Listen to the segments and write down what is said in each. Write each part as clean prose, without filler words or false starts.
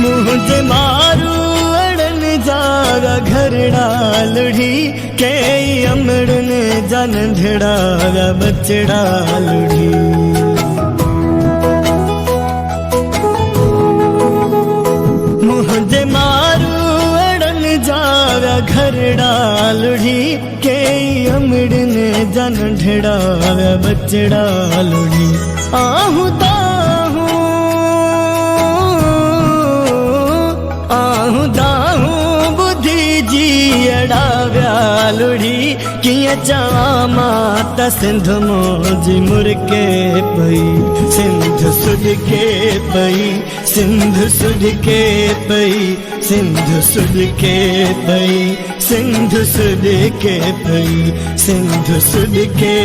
मुझे मारू अड़न जारा घरड़ा लुढ़ी के अमड़न जन झड़ा बचड़ा लुढ़ी। मुझे मारू अड़न जारा घरड़ा लुढ़ी के अमड़न जन झड़ा बचड़ा लुढ़ी। आहू दाहू बुद्धि जी अड़ाव्या लुढ़ी किया चामा त सिंध मोजी मुरके पई सिंध सुध के पई सिंध सुध के पई सिंध सुध के पई सिंध सुध के पई सिंध सुध के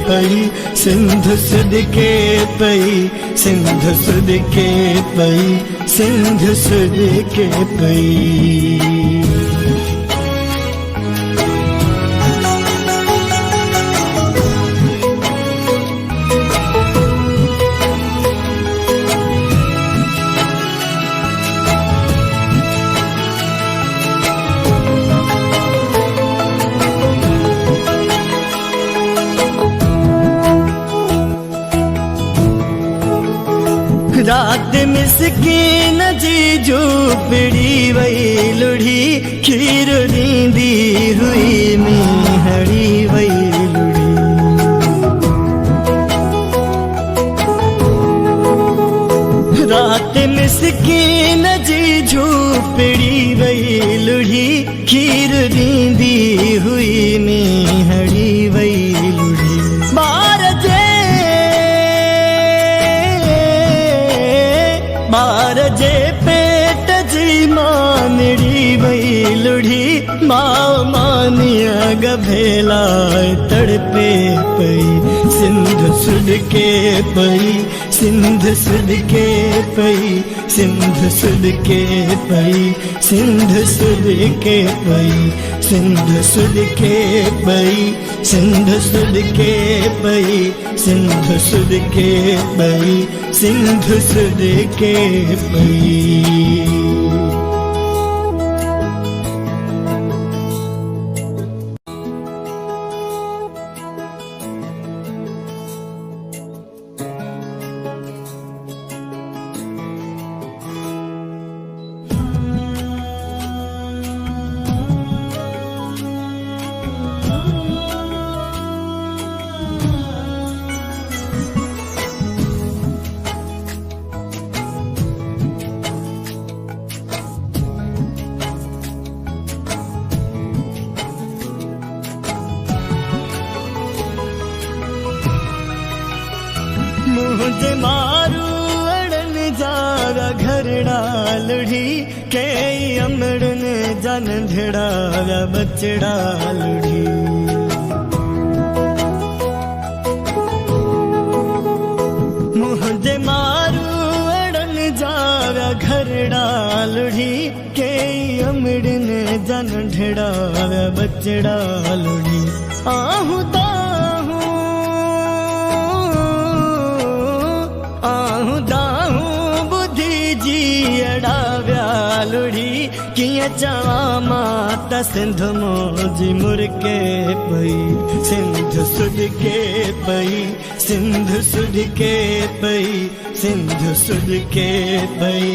पई सिंध सुध के पई सिंध सुध के पई सिंध सुध के पई। रात मिसकीन जी झूपड़ी वही लुढ़ी खीर नींदी हुई मीहड़ी वही लुढ़ी। रात मिसकीन जी झूपड़ी वही लुढ़ी खीर नींदी हुई मीहड़ी वही लुढ़ी। बार जे पेट जी मानड़ी वही लुढ़ी माँ मानिया गभेला तड़पे पई सिंध सुध के पई सिंध सुध के पई सिंध सुध के पई सिंध सुध के पई सिंध सुध के पई सिंध सुध के पई सिंध सुध के पई सिंध सुध के पई। मुझे मारू अड़न जारा घरड़ा लुढ़ी के अमड़न जन झड़ा बचड़ा लुढ़ी। मुझे मारू अड़न जारा घरड़ा लुढ़ी के अमड़न जन झड़ा बचड़ा लुढ़ी। आहू दाहू बुद्धि जी अड़ाव्या लुढ़ी किया चामा त सिंध मोजी मुरके पई सिंध सुध के पई सिंध सुध के पई सिंध सुध के पई।